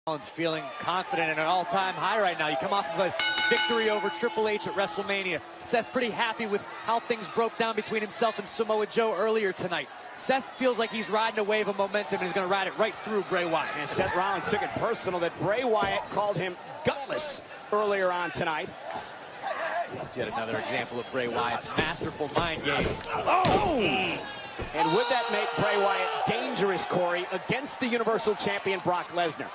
Rollins feeling confident and an all-time high right now. You come off of a victory over Triple H at WrestleMania. Seth pretty happy with how things broke down between himself and Samoa Joe earlier tonight. Seth feels like he's riding a wave of momentum and he's going to ride it right through Bray Wyatt. And Seth Rollins took it personal that Bray Wyatt called him gutless earlier on tonight. That's yet another example of Bray Wyatt's masterful mind games. Oh! And would that make Bray Wyatt dangerous, Corey, against the Universal Champion Brock Lesnar?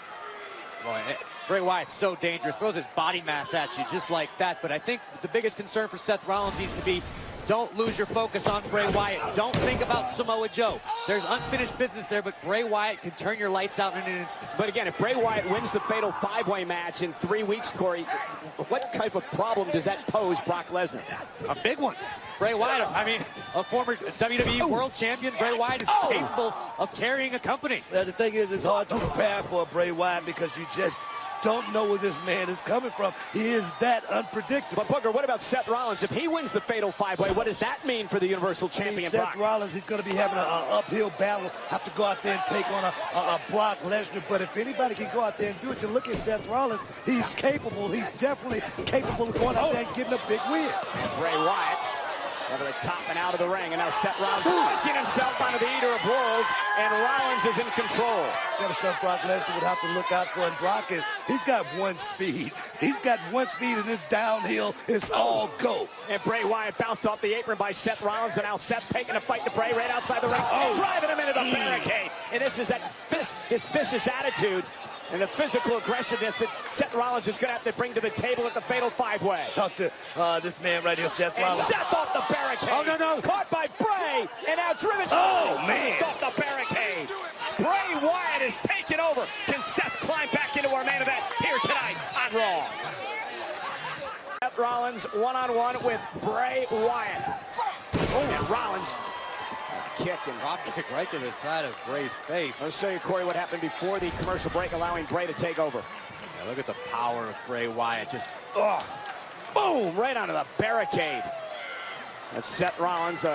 Boy, Bray Wyatt's so dangerous. Throws his body mass at you just like that. But I think the biggest concern for Seth Rollins needs to be, don't lose your focus on Bray Wyatt. Don't think about Samoa Joe. There's unfinished business there, but Bray Wyatt can turn your lights out in an instant. But again, if Bray Wyatt wins the fatal five-way match in 3 weeks, Corey, what type of problem does that pose Brock Lesnar? A big one. Bray Wyatt, I mean, a former WWE World Champion, Bray Wyatt is capable of carrying a company. Now, the thing is, it's hard to prepare for Bray Wyatt because you just don't know where this man is coming from. He is that unpredictable. But Booker, what about Seth Rollins? If he wins the fatal five-way, what does that mean for the Universal Champion Seth Rollins, he's going to be having an uphill battle, have to go out there and take on a Brock Lesnar. But if anybody can go out there and do it, you look at Seth Rollins, he's capable. He's definitely capable of going out there and getting a big win. And Bray Wyatt over the top and out of the ring, and now Seth Rollins launching himself onto the Eater of Worlds, and Rollins is in control. The stuff Brock Lesnar would have to look out for, and Brock is, he's got one speed. He's got one speed, and this downhill is all go. And Bray Wyatt bounced off the apron by Seth Rollins, and now Seth taking a fight to Bray right outside the ring, driving him into the barricade. And this is his vicious attitude and the physical aggressiveness that Seth Rollins is going to have to bring to the table at the fatal five-way. Talk to this man right here, Seth Rollins. And Seth off the barricade. Oh, no. Caught by Bray, and now driven man. off the barricade. Bray Wyatt is taking over. Can Seth climb back into our main event here tonight on Raw? Seth Rollins one-on-one with Bray Wyatt. And Rollins kick and drop kick right to the side of Bray's face. I'll show you, Corey, what happened before the commercial break, allowing Bray to take over. Yeah, look at the power of Bray Wyatt. Just, boom, right onto the barricade. That's Seth Rollins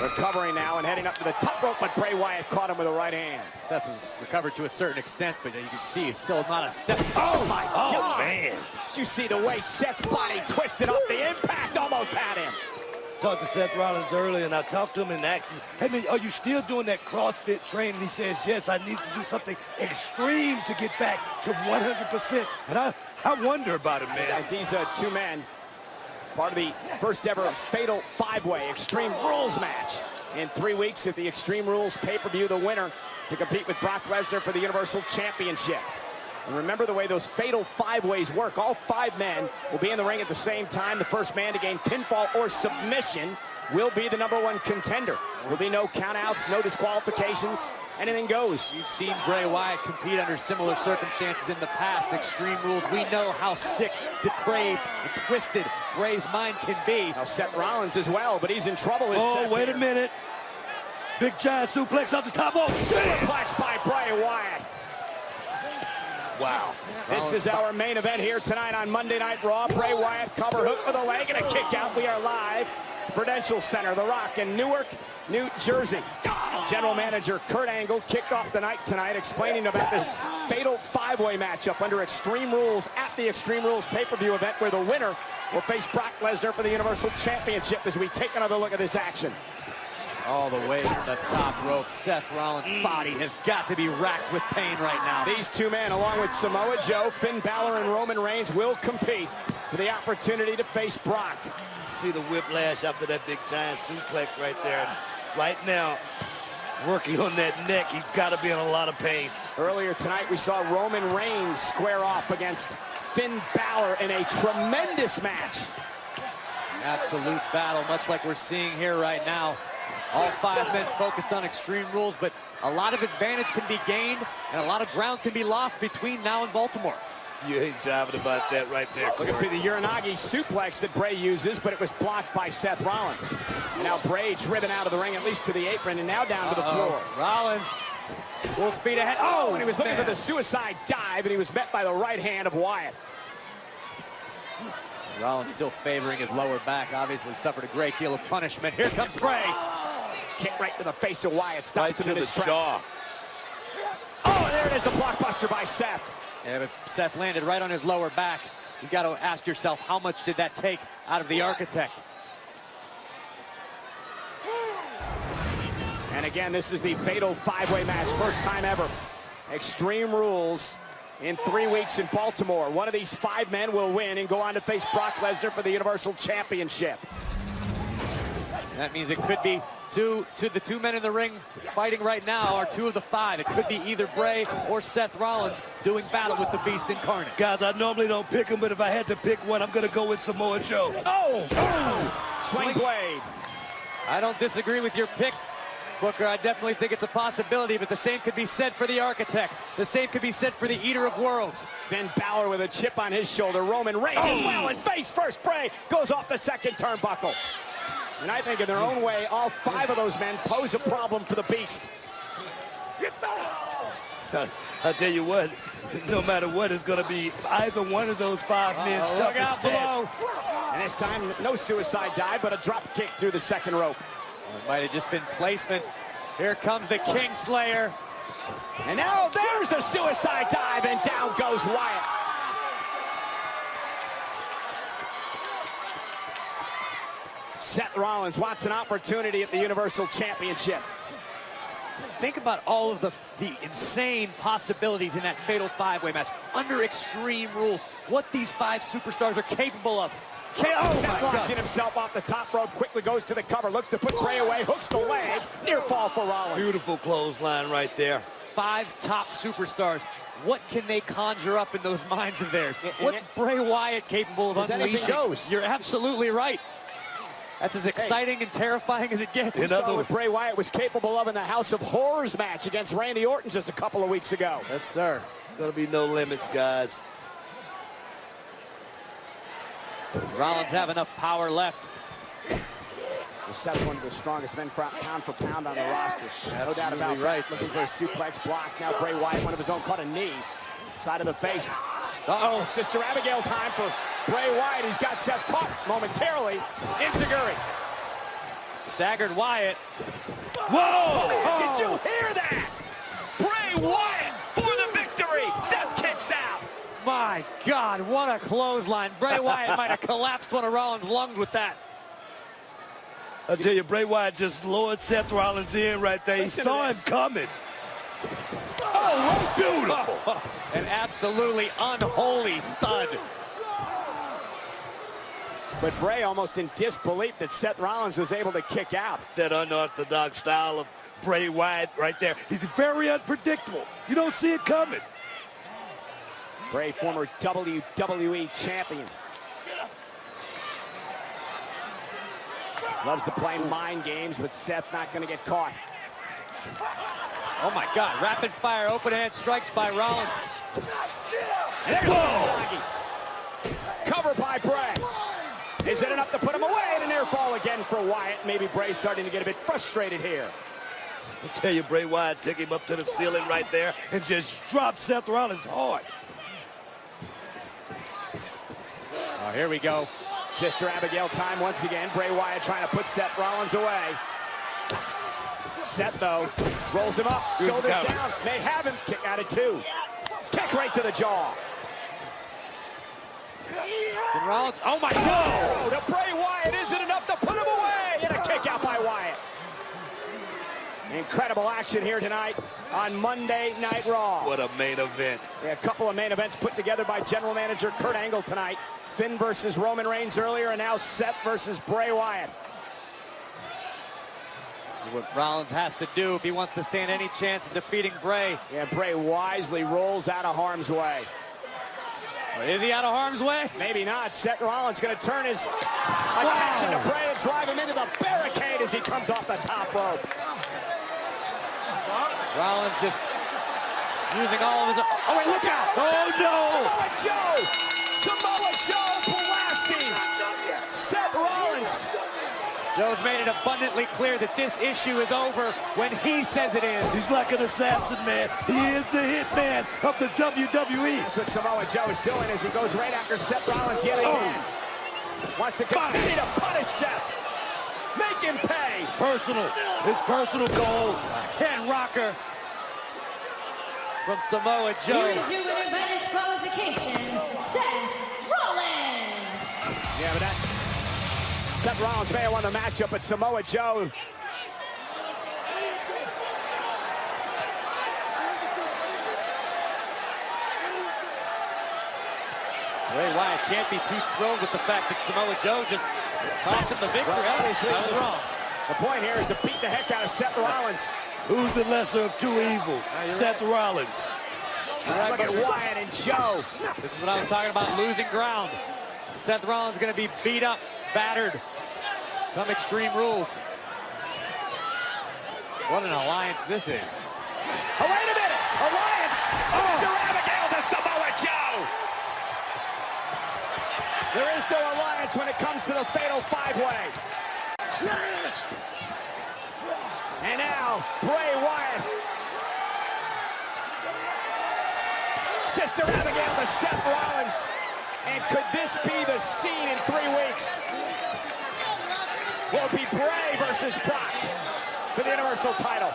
recovering now and heading up to the top rope, but Bray Wyatt caught him with a right hand. Seth has recovered to a certain extent, but you can see he's still not a step. Oh, my God. Man. Did you see the way Seth's body twisted up? The impact almost had him. Talked to Seth Rollins earlier, and I talked to him and asked him, hey, man, are you still doing that CrossFit training? He says, yes, I need to do something extreme to get back to 100%. And I wonder about it, man. These two men, part of the first ever fatal five-way Extreme Rules match. In 3 weeks at the Extreme Rules pay-per-view, the winner to compete with Brock Lesnar for the Universal Championship. And remember the way those fatal five-ways work. All 5 men will be in the ring at the same time. The first man to gain pinfall or submission will be the #1 contender. There will be no countouts, no disqualifications. Anything goes. You've seen Bray Wyatt compete under similar circumstances in the past. Extreme Rules. We know how sick, depraved, and twisted Bray's mind can be. Now Seth Rollins as well, but he's in trouble. Wait a minute. Big giant suplex off the top rope. Suplex by Bray Wyatt. Wow. This is our main event here tonight on Monday Night Raw. Bray Wyatt, cover hook with a leg and a kick out. We are live at the Prudential Center, The Rock in Newark, New Jersey. General Manager Kurt Angle kicked off the night tonight explaining about this fatal five-way matchup under Extreme Rules at the Extreme Rules pay-per-view event, where the winner will face Brock Lesnar for the Universal Championship, as we take another look at this action. All the way from the top rope. Seth Rollins' body has got to be racked with pain right now. These 2 men, along with Samoa Joe, Finn Balor, and Roman Reigns, will compete for the opportunity to face Brock. See the whiplash after that big giant suplex right there. Right now, working on that neck, he's got to be in a lot of pain. Earlier tonight, we saw Roman Reigns square off against Finn Balor in a tremendous match. Absolute battle, much like we're seeing here right now. All 5 men focused on Extreme Rules, but a lot of advantage can be gained and a lot of ground can be lost between now and Baltimore. You ain't jiving about that right there, Corey. Looking for the Uranagi suplex that Bray uses, but it was blocked by Seth Rollins. And now Bray driven out of the ring, at least to the apron, and now down to the floor. Rollins, full speed ahead. And he was looking for the suicide dive, and he was met by the right hand of Wyatt. Rollins still favoring his lower back, obviously suffered a great deal of punishment. Here comes Bray. Kick right to the face of Wyatt, stops him in his jaw. Oh, there it is, the blockbuster by Seth. Yeah, but Seth landed right on his lower back. You've got to ask yourself, how much did that take out of the Architect? And again, this is the fatal five-way match, first time ever. Extreme Rules in 3 weeks in Baltimore. One of these 5 men will win and go on to face Brock Lesnar for the Universal Championship. That means it could be the two men in the ring fighting right now are 2 of the 5. It could be either Bray or Seth Rollins doing battle with the Beast incarnate. Guys, I normally don't pick him, but if I had to pick one, I'm going to go with Samoa Joe. Oh! Sling blade. I don't disagree with your pick, Booker. I definitely think it's a possibility, but the same could be said for the Architect. The same could be said for the Eater of Worlds. Ben Balor with a chip on his shoulder. Roman Reigns as well, and face first. Bray goes off the second turnbuckle. And I think in their own way, all 5 of those men pose a problem for the Beast. I tell you what, no matter what, it's going to be either one of those 5 men's toughest tests. And this time, no suicide dive, but a drop kick through the second rope. Well, it might have just been placement. Here comes the Kingslayer. And now there's the suicide dive, and down goes Wyatt. Seth Rollins wants an opportunity at the Universal Championship. Think about all of the insane possibilities in that fatal 5-way match under Extreme Rules. What these 5 superstars are capable of. Seth launching himself off the top rope, quickly goes to the cover, looks to put Bray away, hooks the leg, near fall for Rollins. Beautiful clothesline right there. 5 top superstars. What can they conjure up in those minds of theirs? What's Bray Wyatt capable of unleashing? Anything goes. You're absolutely right. That's as exciting and terrifying as it gets. You saw what Bray Wyatt was capable of in the House of Horrors match against Randy Orton just a couple of weeks ago. Yes, sir. Gonna be no limits, guys. Rollins have enough power left. Seth's one of the strongest men pound for pound on the roster. No doubt about right. That. Looking for a suplex block. Now Bray Wyatt, one of his own, caught a knee. Side of the face. Uh-oh, Sister Abigail time for Bray Wyatt. He's got Seth caught momentarily. Enziguri. Staggered Wyatt. Whoa! Did you hear that? Bray Wyatt for the victory. Seth kicks out. My God, what a clothesline. Bray Wyatt might have collapsed one of Rollins' lungs with that. I tell you, Bray Wyatt just lowered Seth Rollins in right there. He saw him coming. Oh, beautiful. An absolutely unholy thud. But Bray almost in disbelief that Seth Rollins was able to kick out. That unorthodox style of Bray Wyatt right there. He's very unpredictable. You don't see it coming. Bray, former WWE champion. Loves to play mind games, but Seth not going to get caught. Oh my God, rapid fire open hand strikes by Rollins. And there's Whoa! Cover by Bray. Is it enough to put him away? And a near fall again for Wyatt. Maybe Bray's starting to get a bit frustrated here. I'll tell you, Bray Wyatt took him up to the ceiling right there and just dropped Seth Rollins hard. Oh, here we go. Sister Abigail time once again. Bray Wyatt trying to put Seth Rollins away. Seth, though, rolls him up, shoulders down. May have him. Kick out of 2. Kick right to the jaw. And Rollins, oh my God! To Bray Wyatt, is it enough to put him away? And a kick out by Wyatt. Incredible action here tonight on Monday Night Raw. What a main event. A couple of main events put together by General Manager Kurt Angle tonight. Finn versus Roman Reigns earlier, and now Seth versus Bray Wyatt. This is what Rollins has to do if he wants to stand any chance of defeating Bray. Yeah, Bray wisely rolls out of harm's way. Well, is he out of harm's way? Maybe not. Seth Rollins going to turn his attention to Bray and drive him into the barricade as he comes off the top rope. Rollins just using all of his... Oh, wait, look out! Oh, no! Samoa Joe blasting Seth Rollins. Joe's made it abundantly clear that this issue is over when he says it is. He's like an assassin, man. He is the hitman of the WWE. That's what Samoa Joe is doing as he goes right after Seth Rollins yet again. Wants to continue to punish Seth. Make him pay. Personal. His personal goal. Head rocker. from Samoa Joe. Here is your winner by disqualification, Seth Rollins. Yeah, but Seth Rollins may have won the matchup, but Samoa Joe. Bray Wyatt can't be too thrilled with the fact that Samoa Joe just cost him the victory. Well, obviously, that was wrong. The point here is to beat the heck out of Seth Rollins. Who's the lesser of two evils? Seth Rollins. Look at Wyatt and Joe. This is what I was talking about, losing ground. Seth Rollins going to be beat up, battered. Come Extreme Rules. What an alliance this is. Oh, wait a minute. Alliance. Sister Abigail to Samoa Joe. There is no alliance when it comes to the fatal five-way. And now, Bray Wyatt. Sister Abigail to Seth Rollins. And could this be the scene in 3 weeks? Will it be Bray versus Brock for the Universal title?